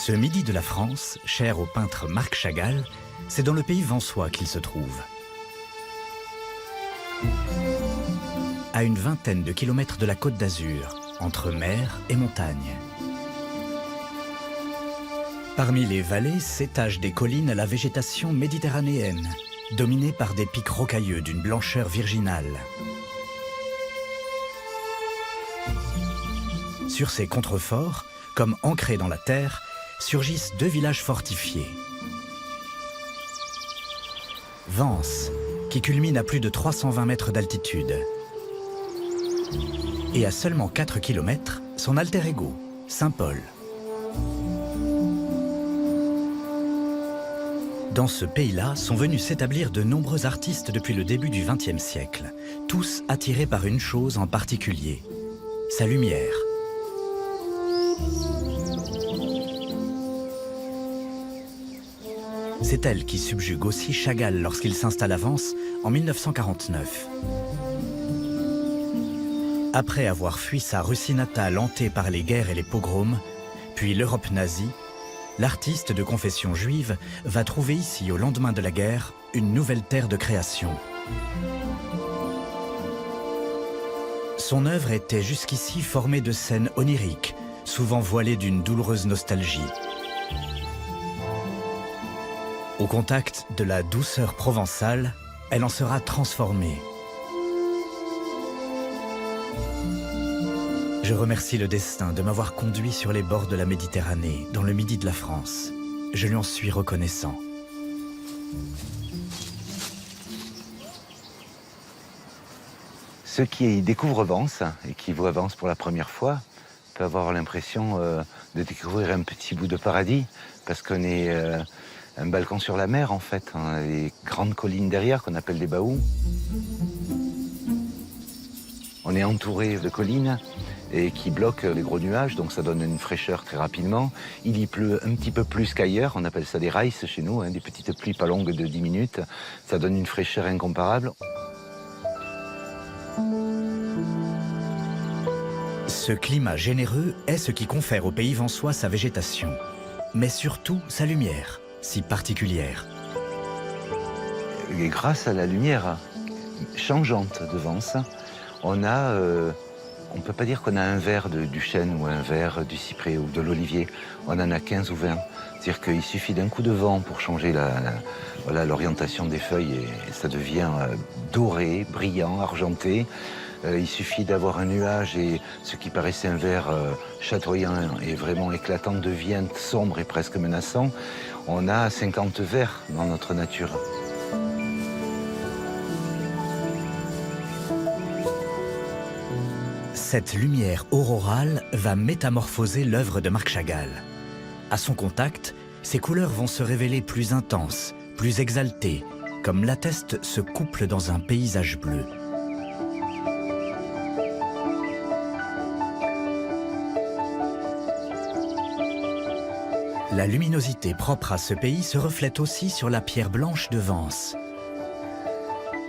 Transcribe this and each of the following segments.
Ce midi de la France, cher au peintre Marc Chagall, c'est dans le pays vensois qu'il se trouve. À une vingtaine de kilomètres de la Côte d'Azur, entre mer et montagne. Parmi les vallées s'étage des collines la végétation méditerranéenne, dominée par des pics rocailleux d'une blancheur virginale. Sur ces contreforts, comme ancrés dans la terre, surgissent deux villages fortifiés. Vence, qui culmine à plus de 320 mètres d'altitude. Et à seulement 4 km, son alter ego, Saint-Paul. Dans ce pays-là sont venus s'établir de nombreux artistes depuis le début du XXe siècle, tous attirés par une chose en particulier, sa lumière. C'est elle qui subjugue aussi Chagall lorsqu'il s'installe à Vence en 1949. Après avoir fui sa Russie natale hantée par les guerres et les pogroms, puis l'Europe nazie, l'artiste de confession juive va trouver ici, au lendemain de la guerre, une nouvelle terre de création. Son œuvre était jusqu'ici formée de scènes oniriques, souvent voilées d'une douloureuse nostalgie. Au contact de la douceur provençale, elle en sera transformée. Je remercie le destin de m'avoir conduit sur les bords de la Méditerranée, dans le midi de la France. Je lui en suis reconnaissant. Ceux qui découvrent Vence et qui voient Vence pour la première fois peuvent avoir l'impression de découvrir un petit bout de paradis, parce qu'on est un balcon sur la mer en fait. On a des grandes collines derrière qu'on appelle des baous. On est entouré de collines et qui bloquent les gros nuages, donc ça donne une fraîcheur très rapidement. Il y pleut un petit peu plus qu'ailleurs, on appelle ça des rices chez nous, des petites pluies pas longues de 10 minutes. Ça donne une fraîcheur incomparable. Ce climat généreux est ce qui confère au pays vensois sa végétation, mais surtout sa lumière, si particulière. Et grâce à la lumière changeante de Vence, on a, on ne peut pas dire qu'on a un verre du chêne ou un verre du cyprès ou de l'olivier. On en a 15 ou 20. C'est-à-dire qu'il suffit d'un coup de vent pour changer l'orientation des feuilles et ça devient doré, brillant, argenté. Il suffit d'avoir un nuage et ce qui paraissait un vert chatoyant et vraiment éclatant devient sombre et presque menaçant. On a 50 verts dans notre nature. Cette lumière aurorale va métamorphoser l'œuvre de Marc Chagall. À son contact, ses couleurs vont se révéler plus intenses, plus exaltées, comme l'atteste ce couple dans un paysage bleu. La luminosité propre à ce pays se reflète aussi sur la pierre blanche de Vence.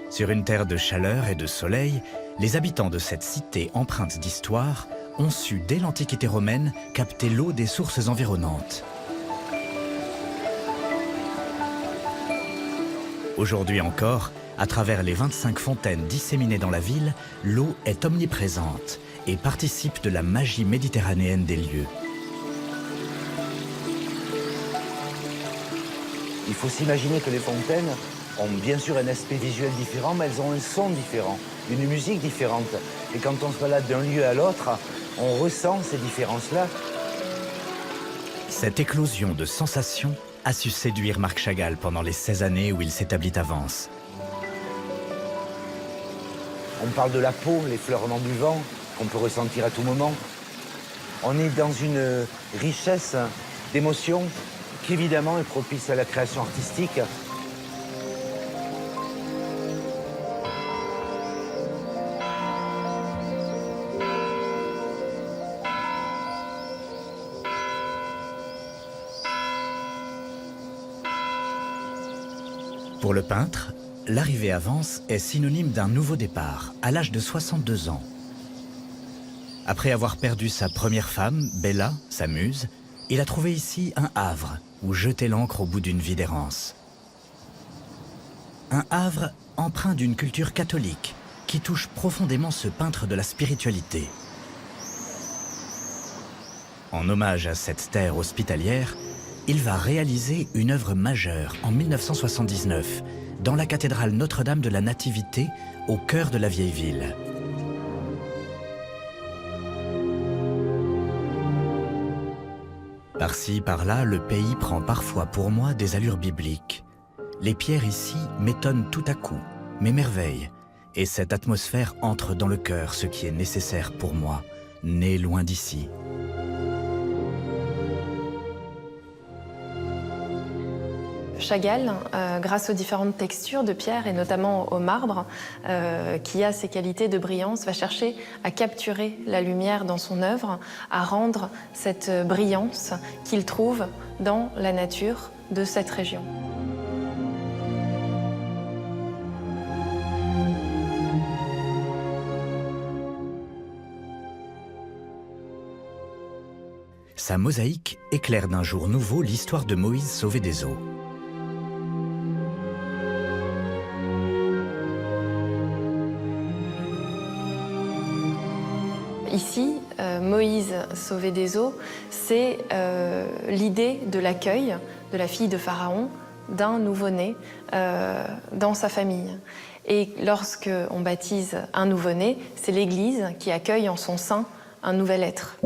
Sur une terre de chaleur et de soleil, les habitants de cette cité empreinte d'histoire ont su, dès l'Antiquité romaine, capter l'eau des sources environnantes. Aujourd'hui encore, à travers les 25 fontaines disséminées dans la ville, l'eau est omniprésente et participe de la magie méditerranéenne des lieux. Il faut s'imaginer que les fontaines ont bien sûr un aspect visuel différent, mais elles ont un son différent, une musique différente. Et quand on se balade d'un lieu à l'autre, on ressent ces différences-là. Cette éclosion de sensations a su séduire Marc Chagall pendant les 16 années où il s'établit à Vence. On parle de la peau, l'effleurement du vent, qu'on peut ressentir à tout moment. On est dans une richesse d'émotions qui évidemment est propice à la création artistique. Pour le peintre, l'arrivée à Vence est synonyme d'un nouveau départ, à l'âge de 62 ans. Après avoir perdu sa première femme, Bella, sa muse, Il a trouvé ici un havre où jeter l'ancre au bout d'une vie d'errance. Un havre empreint d'une culture catholique qui touche profondément ce peintre de la spiritualité. En hommage à cette terre hospitalière, il va réaliser une œuvre majeure en 1979 dans la cathédrale Notre-Dame de la Nativité au cœur de la vieille ville. Par-ci, par-là, le pays prend parfois pour moi des allures bibliques. Les pierres ici m'étonnent tout à coup, m'émerveillent, et cette atmosphère entre dans le cœur, ce qui est nécessaire pour moi, né loin d'ici. Chagall, grâce aux différentes textures de pierre et notamment au marbre, qui a ses qualités de brillance, va chercher à capturer la lumière dans son œuvre, à rendre cette brillance qu'il trouve dans la nature de cette région. Sa mosaïque éclaire d'un jour nouveau l'histoire de Moïse sauvé des eaux. Ici, Moïse sauvé des eaux, c'est l'idée de l'accueil de la fille de Pharaon, d'un nouveau-né dans sa famille. Et lorsque on baptise un nouveau-né, c'est l'Église qui accueille en son sein un nouvel être.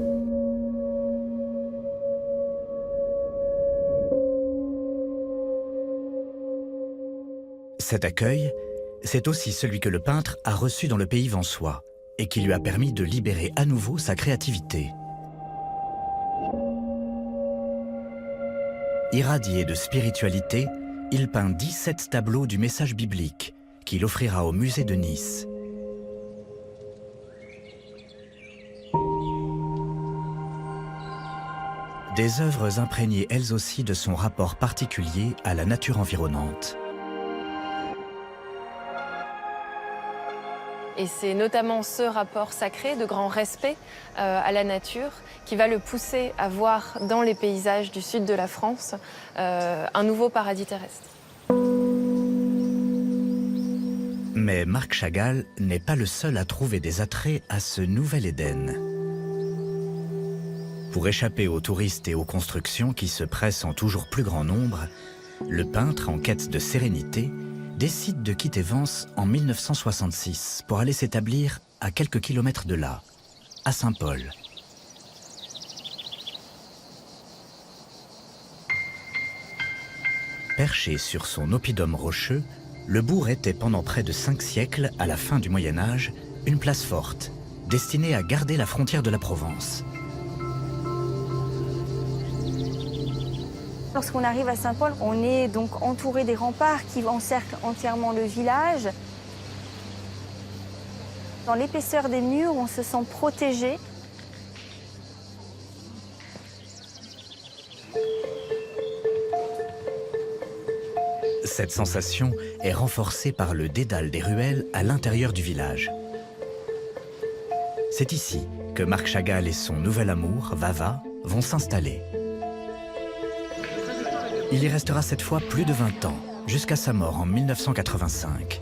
Cet accueil, c'est aussi celui que le peintre a reçu dans le pays vensois et qui lui a permis de libérer à nouveau sa créativité. Irradié de spiritualité, il peint 17 tableaux du message biblique qu'il offrira au musée de Nice. Des œuvres imprégnées elles aussi de son rapport particulier à la nature environnante. Et c'est notamment ce rapport sacré de grand respect à la nature qui va le pousser à voir dans les paysages du sud de la France un nouveau paradis terrestre. Mais Marc Chagall n'est pas le seul à trouver des attraits à ce nouvel Éden. Pour échapper aux touristes et aux constructions qui se pressent en toujours plus grand nombre, le peintre, en quête de sérénité, décide de quitter Vence en 1966 pour aller s'établir à quelques kilomètres de là, à Saint-Paul. Perché sur son oppidum rocheux, le bourg était pendant près de 5 siècles, à la fin du Moyen-Âge, une place forte, destinée à garder la frontière de la Provence. Lorsqu'on arrive à Saint-Paul, on est donc entouré des remparts qui encerclent entièrement le village. Dans l'épaisseur des murs, on se sent protégé. Cette sensation est renforcée par le dédale des ruelles à l'intérieur du village. C'est ici que Marc Chagall et son nouvel amour, Vava, vont s'installer. Il y restera cette fois plus de 20 ans, jusqu'à sa mort en 1985.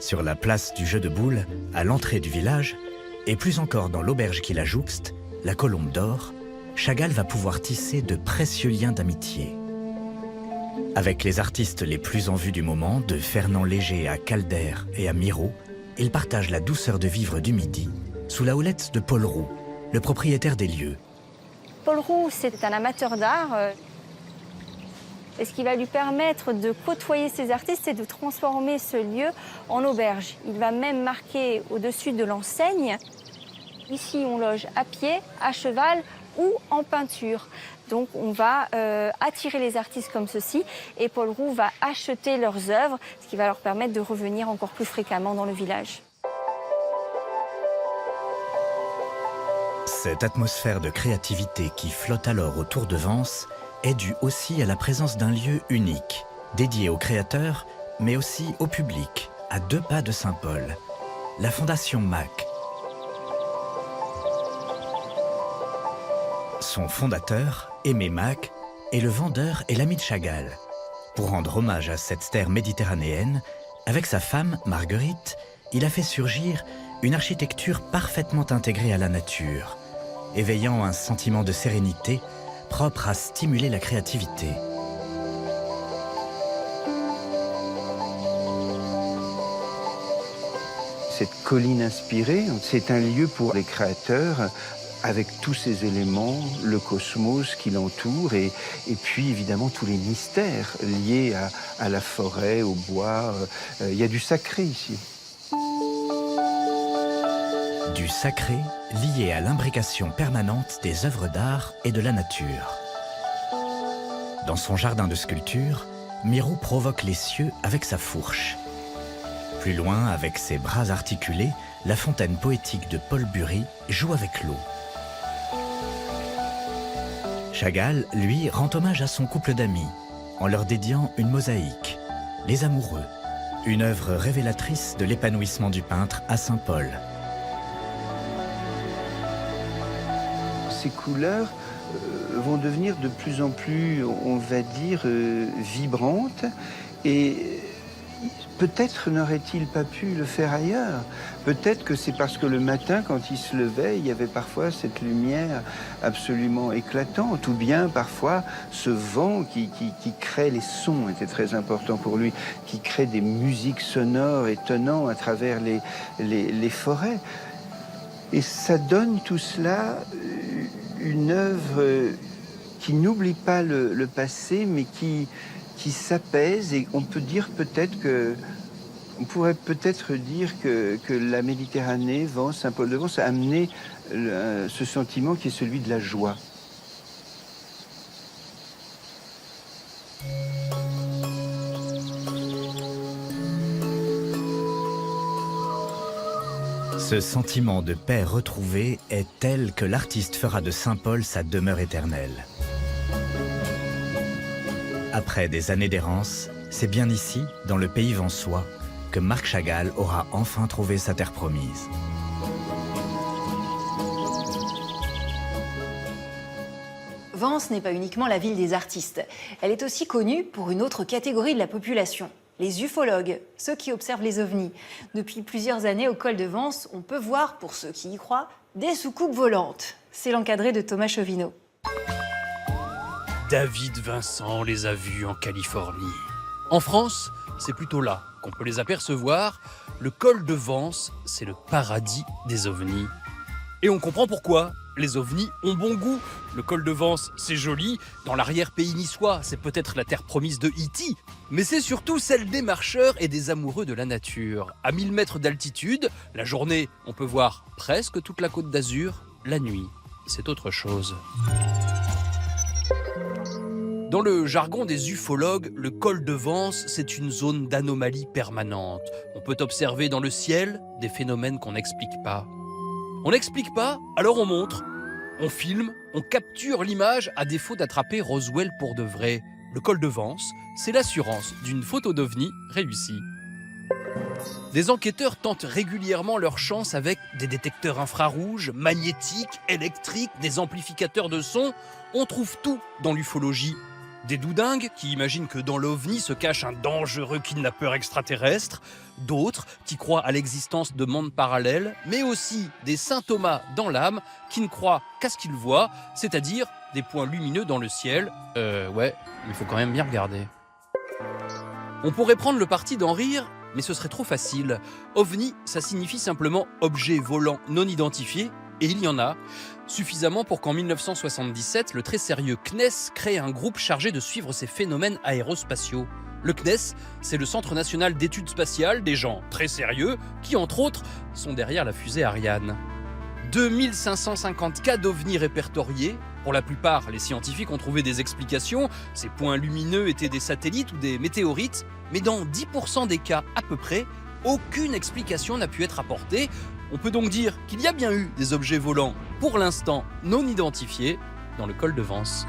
Sur la place du Jeu de Boules, à l'entrée du village, et plus encore dans l'auberge qui la jouxte, la Colombe d'Or, Chagall va pouvoir tisser de précieux liens d'amitié. Avec les artistes les plus en vue du moment, de Fernand Léger à Calder et à Miro, il partage la douceur de vivre du Midi, sous la houlette de Paul Roux, le propriétaire des lieux. Paul Roux, c'est un amateur d'art. Et ce qui va lui permettre de côtoyer ces artistes, c'est de transformer ce lieu en auberge. Il va même marquer au-dessus de l'enseigne. Ici, on loge à pied, à cheval ou en peinture. Donc, on va attirer les artistes comme ceci et Paul Roux va acheter leurs œuvres, ce qui va leur permettre de revenir encore plus fréquemment dans le village. Cette atmosphère de créativité qui flotte alors autour de Vence est due aussi à la présence d'un lieu unique, dédié aux créateurs, mais aussi au public, à 2 pas de Saint-Paul, la Fondation MAC. Son fondateur, Aimé Mac, est le vendeur et l'ami de Chagall. Pour rendre hommage à cette terre méditerranéenne, avec sa femme, Marguerite, il a fait surgir une architecture parfaitement intégrée à la nature, éveillant un sentiment de sérénité propre à stimuler la créativité. Cette colline inspirée, c'est un lieu pour les créateurs avec tous ces éléments, le cosmos qui l'entoure et puis évidemment tous les mystères liés à la forêt, au bois. Il y a du sacré ici. Du sacré lié à l'imbrication permanente des œuvres d'art et de la nature. Dans son jardin de sculpture, Miro provoque les cieux avec sa fourche. Plus loin, avec ses bras articulés, la fontaine poétique de Paul Bury joue avec l'eau. Chagall, lui, rend hommage à son couple d'amis en leur dédiant une mosaïque, Les Amoureux, une œuvre révélatrice de l'épanouissement du peintre à Saint-Paul. Ces couleurs vont devenir de plus en plus, on va dire, vibrantes et peut-être n'aurait-il pas pu le faire ailleurs. Peut-être que c'est parce que le matin, quand il se levait, il y avait parfois cette lumière absolument éclatante, ou bien parfois ce vent qui crée les sons était très important pour lui, qui crée des musiques sonores étonnantes à travers les forêts. Et ça donne tout cela une œuvre qui n'oublie pas le passé, mais qui s'apaise, et on peut dire peut-être que on pourrait peut-être dire que la Méditerranée, Vence, Saint-Paul-de-Vence, a amené ce sentiment qui est celui de la joie. Ce sentiment de paix retrouvé est tel que l'artiste fera de Saint-Paul sa demeure éternelle. Après des années d'errance, c'est bien ici, dans le pays vensois, que Marc Chagall aura enfin trouvé sa terre promise. Vence n'est pas uniquement la ville des artistes. Elle est aussi connue pour une autre catégorie de la population, les ufologues, ceux qui observent les ovnis. Depuis plusieurs années, au col de Vence, on peut voir, pour ceux qui y croient, des soucoupes volantes. C'est l'encadré de Thomas Chauvineau. David Vincent les a vus en Californie. En France, c'est plutôt là qu'on peut les apercevoir. Le col de Vence, c'est le paradis des ovnis. Et on comprend pourquoi. Les ovnis ont bon goût. Le col de Vence, c'est joli. Dans l'arrière-pays niçois, c'est peut-être la terre promise de E.T. Mais c'est surtout celle des marcheurs et des amoureux de la nature. À 1000 mètres d'altitude, la journée, on peut voir presque toute la Côte d'Azur. La nuit, c'est autre chose. Dans le jargon des ufologues, le col de Vence, c'est une zone d'anomalie permanente. On peut observer dans le ciel des phénomènes qu'on n'explique pas. On n'explique pas, alors on montre. On filme, on capture l'image à défaut d'attraper Roswell pour de vrai. Le col de Vence, c'est l'assurance d'une photo d'ovni réussie. Des enquêteurs tentent régulièrement leur chance avec des détecteurs infrarouges, magnétiques, électriques, des amplificateurs de son. On trouve tout dans l'ufologie. Des doudingues qui imaginent que dans l'OVNI se cache un dangereux kidnappeur extraterrestre, d'autres qui croient à l'existence de mondes parallèles, mais aussi des saint Thomas dans l'âme qui ne croient qu'à ce qu'ils voient, c'est-à-dire des points lumineux dans le ciel. Ouais, il faut quand même bien regarder. On pourrait prendre le parti d'en rire, mais ce serait trop facile. OVNI, ça signifie simplement objet volant non identifié, et il y en a. Suffisamment pour qu'en 1977, le très sérieux CNES crée un groupe chargé de suivre ces phénomènes aérospatiaux. Le CNES, c'est le Centre national d'études spatiales, des gens très sérieux, qui entre autres sont derrière la fusée Ariane. 2550 cas d'ovnis répertoriés. Pour la plupart, les scientifiques ont trouvé des explications. Ces points lumineux étaient des satellites ou des météorites. Mais dans 10% des cas à peu près, aucune explication n'a pu être apportée. On peut donc dire qu'il y a bien eu des objets volants, pour l'instant non identifiés, dans le col de Vence.